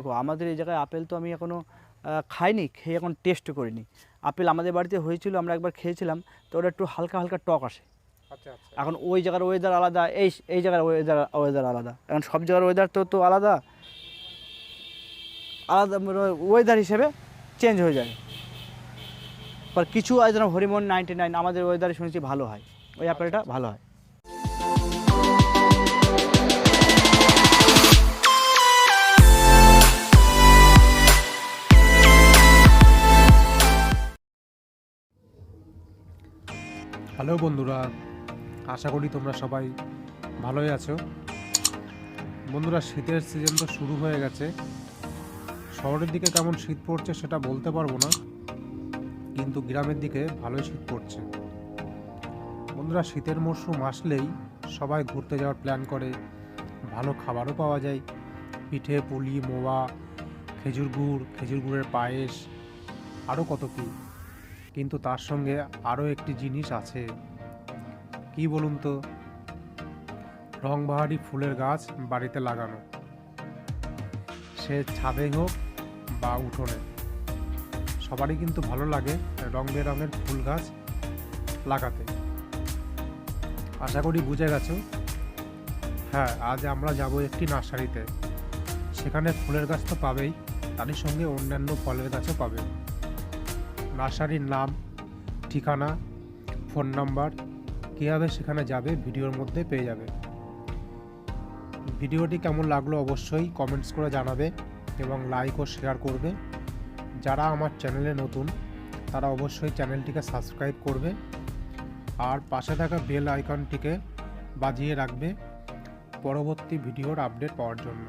দেখো আমাদের এই জায়গায় আপেল তো আমি এখনও খাইনি, খেয়ে এখন টেস্ট করিনি। আপেল আমাদের বাড়িতে হয়েছিল, আমরা একবার খেয়েছিলাম, তো ওটা একটু হালকা হালকা টক আসে। আচ্ছা আচ্ছা। এখন ওই জায়গার ওয়েদার আলাদা, এই জায়গার ওয়েদার আলাদা। এখন সব জায়গার ওয়েদার তো আলাদা আলাদা ওয়েদার হিসেবে চেঞ্জ হয়ে যায়। আর কিছু আজ যেন হরিমন 99 আমাদের ওয়েদারে শুনেছি ভালো হয়, ওই আপেলটা ভালো হয়। হ্যালো বন্ধুরা, আশা করি তোমরা সবাই ভালোই আছো। বন্ধুরা, শীতের সিজন তো শুরু হয়ে গেছে। শহরের দিকে কেমন শীত পড়ছে সেটা বলতে পারবো না, কিন্তু গ্রামের দিকে ভালোই শীত পড়ছে। বন্ধুরা, শীতের মরশুম আসলেই সবাই ঘুরতে যাওয়ার প্ল্যান করে, ভালো খাবারও পাওয়া যায়, পিঠে পুলি মোয়া, খেজুর গুড়ের পায়েস, আরও কত কী। কিন্তু তার সঙ্গে আরও একটি জিনিস আছে, কি বলুন তো, রংবাহারি ফুলের গাছ বাড়িতে লাগানো, সে ছাদে হোক বা উঠোনে। সবারই কিন্তু ভালো লাগে রং বেরঙের ফুল গাছ লাগাতে। আশা করি বুঝে গেছো। হ্যাঁ, আজ আমরা যাব একটি নার্সারিতে। সেখানে ফুলের গাছ তো পাবেই, তারই সঙ্গে অন্যান্য ফলের গাছও পাবে। নার্সারির নাম, ঠিকানা, ফোন নাম্বার, কীভাবে সেখানে যাবে ভিডিওর মধ্যে পেয়ে যাবে। ভিডিওটি কেমন লাগলো অবশ্যই কমেন্টস করে জানাবে এবং লাইক ও শেয়ার করবে। যারা আমার চ্যানেলে নতুন তারা অবশ্যই চ্যানেলটিকে সাবস্ক্রাইব করবে আর পাশে থাকা বেল আইকনটিকে বাজিয়ে রাখবে পরবর্তী ভিডিওর আপডেট পাওয়ার জন্য।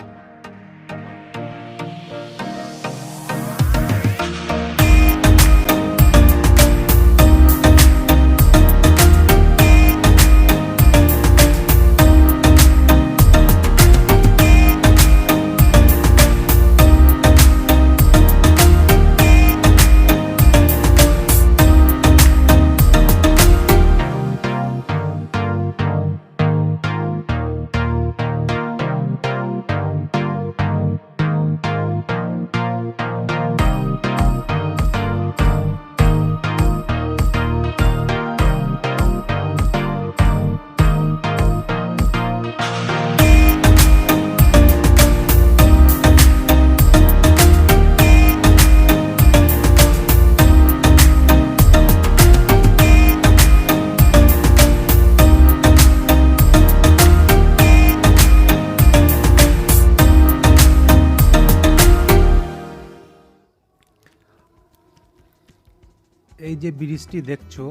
এই যে ব্রিজটি দেখছো,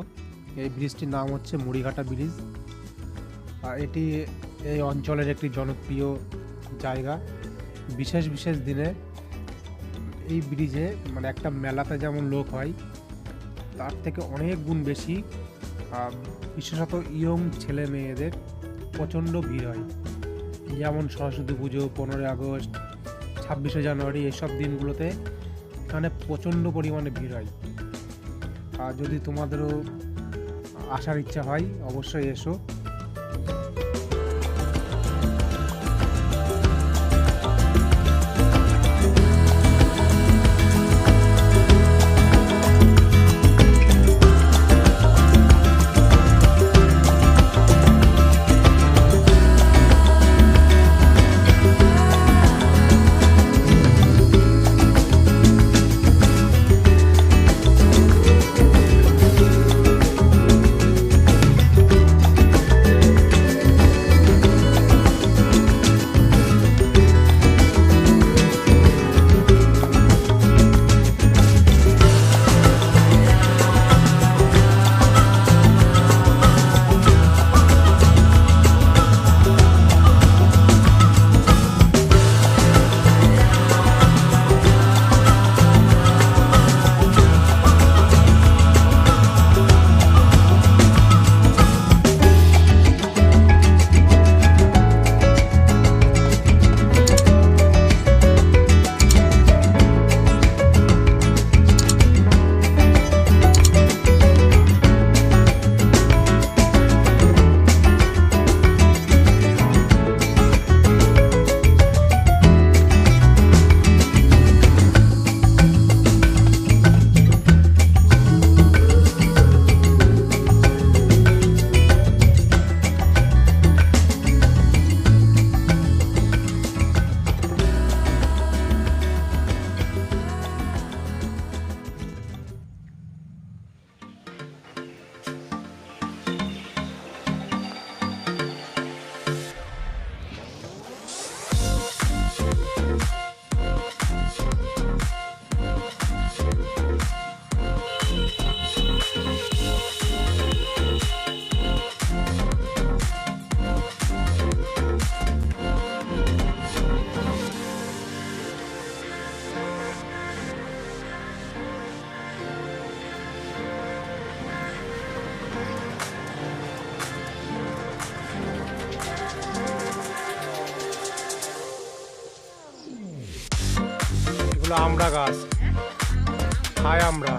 এই ব্রিজটির নাম হচ্ছে মুড়িঘাটা ব্রিজ। এটি এই অঞ্চলের একটি জনপ্রিয় জায়গা। বিশেষ বিশেষ দিনে এই ব্রিজে মানে একটা মেলাতে যেমন লোক হয় তার থেকে অনেক গুণ বেশি, বিশেষত ইয়ং ছেলে মেয়েদের প্রচণ্ড ভিড় হয়। যেমন সরস্বতী পুজো, 15ই আগস্ট, 26শে জানুয়ারি, এসব দিনগুলোতে এখানে প্রচণ্ড পরিমাণে ভিড় হয়। আর যদি তোমাদেরও আসার ইচ্ছা হয় অবশ্যই এসো। এগুলো আমড়া গাছ, খায় আমরা।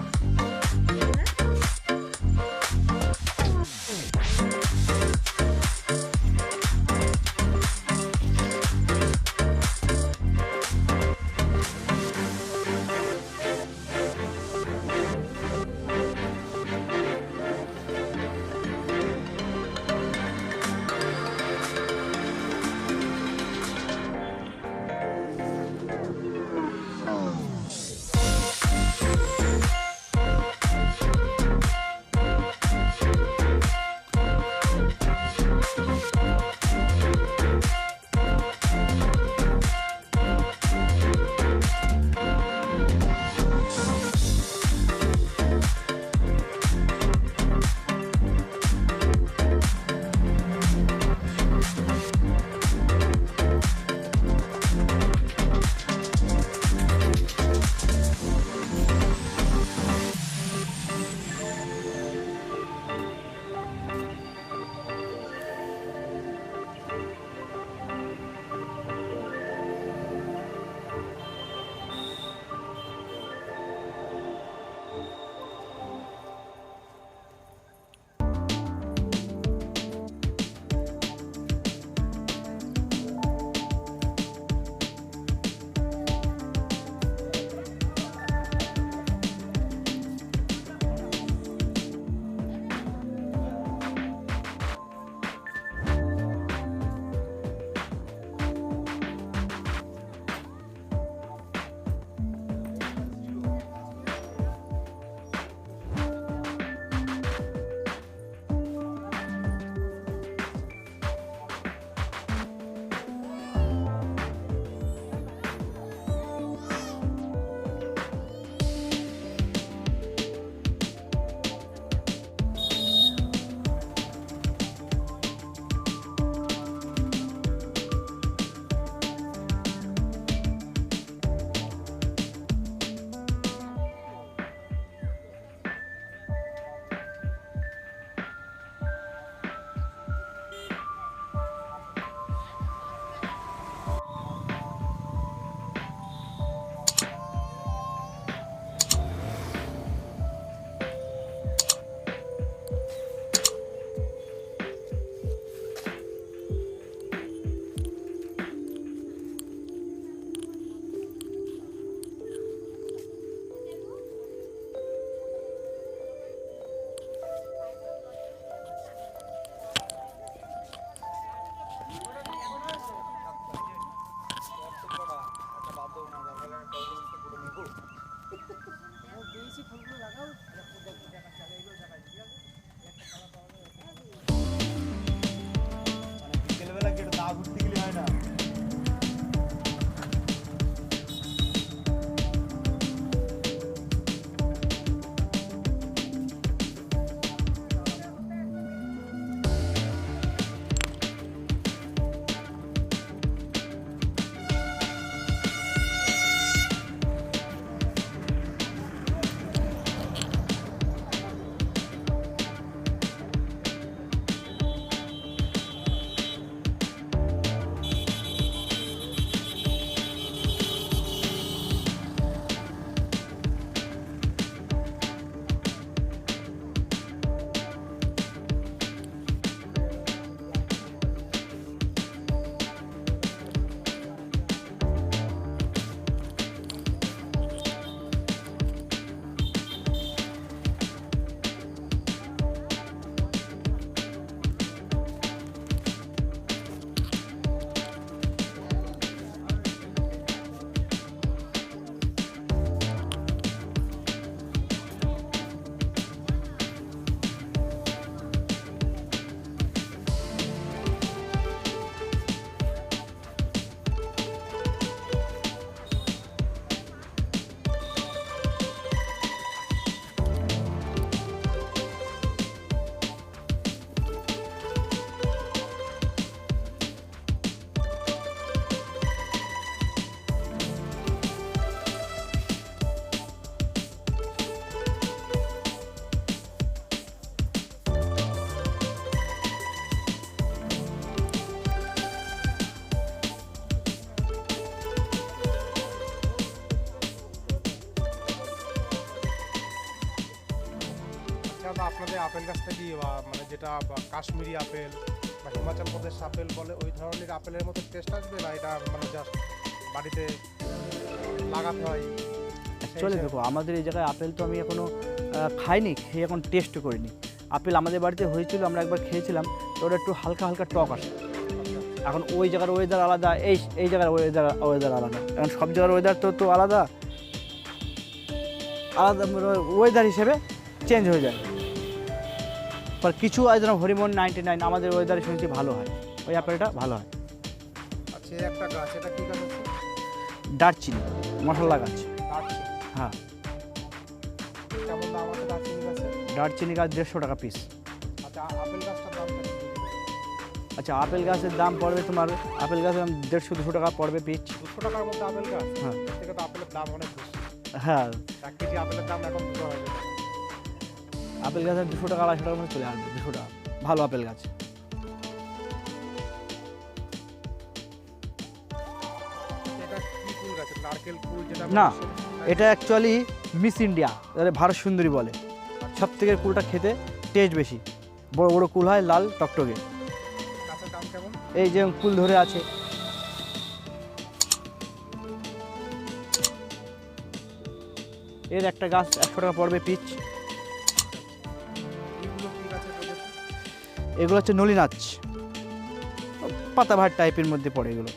দাদা আপনাদের আপেল গাছটা কি মানে যেটা কাশ্মীরি আপেল বা হিমাচল প্রদেশ আপেল বলে ওই ধরনের আপেলের মতো টেস্ট আসবে, না এটা মানে জাস্ট বাড়িতে লাগাতে হয়? অ্যাকচুয়ালি দেখো, আমাদের এই জায়গায় আপেল তো আমি এখনও খাইনি, খেয়ে এখন টেস্ট করিনি। আপেল আমাদের বাড়িতে হয়েছিল, আমরা একবার খেয়েছিলাম, তো ওটা একটু হালকা হালকা টক আসে। এখন ওই জায়গার ওয়েদার আলাদা, এই জায়গার ওয়েদার আলাদা। এখন সব জায়গার ওয়েদার তো আলাদা আলাদা ওয়েদার হিসেবে চেঞ্জ হয়ে যায়। আর কিছু যেরকম হরিমন 99 আমাদের ওয়েদারে শুনেছি ভালো হয়, ওই আপেলটা ভালো হয়। আচ্ছা, একটা গাছ, এটা কি গাছ আছে? দারচিনি, মশলা গাছ। দারচিনি? হ্যাঁ। কেমন দাম আছে দারচিনি গাছে? দারচিনি গাছ 150 টাকা পিস। আচ্ছা, আপেল গাছটার দাম কত? আচ্ছা, আপেল গাছের দাম পড়বে তোমার, আপেল গাছের দাম 150-200 টাকা পড়বে পিস। 200 টাকার মধ্যে আপেল গাছ? হ্যাঁ। এর থেকে তো আপেলের দাম অনেক বেশি। হ্যাঁ, 1 কেজি আপেলের দাম এখন 200 হয়ে যাবে। আপেল গাছের 200 টাকা 250 টাকার মধ্যে চলে আসবে। 200 টাকা ভালো আপেল গাছ। এটা কি ফুল গাছ? নারকেল ফুল যেটা না, বলে? এটা অ্যাকচুয়ালি মিস ইন্ডিয়া, ভারত সুন্দরী বলে। সব থেকে কুলটা খেতে টেস্ট বেশি, বড় বড় কুল হয়, লাল টকটকে। গাছের দাম কেমন? এই যে কুল ধরে আছে, এর একটা গাছ 100 টাকা পড়বে পিচ। এগুলো কি গাছের প্রজাতি? এগুলো হচ্ছে নলি নাচ, পাতাবাহার টাইপের মধ্যে পড়ে এগুলো।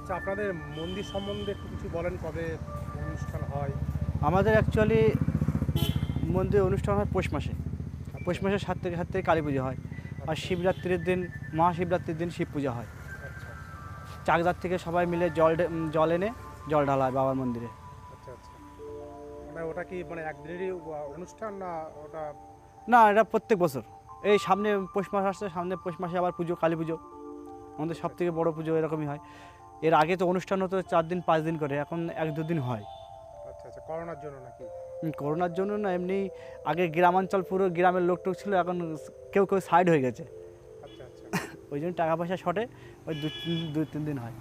আচ্ছা, আপনাদের মন্দির সম্বন্ধে একটু কিছু বলেন, কবে অনুষ্ঠান হয়? আমাদের অ্যাকচুয়ালি মন্দির অনুষ্ঠান হয় পৌষ মাসে। পৌষ মাসের 7 থেকে কালী পুজো হয়, আর শিবরাত্রির দিন, মহাশিবরাত্রির দিন শিব পূজা হয়। আচ্ছা চাকদার থেকে সবাই মিলে জল এনে জল ঢালা হয় বাবার মন্দিরে। আচ্ছা আচ্ছা, মানে ওটা কি মানে একদিনেরই অনুষ্ঠান না ওটা? না, এটা প্রত্যেক বছর। এই সামনে পৌষ মাস আসছে, সামনে পৌষ মাসে আবার পুজো, কালী পুজো আমাদের সব থেকে বড়ো পুজো এরকমই হয়। এর আগে তো অনুষ্ঠান হতো 4 দিন 5 দিন করে, এখন 1-2 দিন হয়। আচ্ছা আচ্ছা, করোনার জন্য নাকি? করোনার জন্য না, এমনি আগে গ্রামাঞ্চল পুরো গ্রামের লোকটোক ছিল, এখন কেউ কেউ সাইড হয়ে গেছে। আচ্ছা আচ্ছা। ওই জন্য টাকা পয়সা শর্টে ওই 2-3 দিন হয়।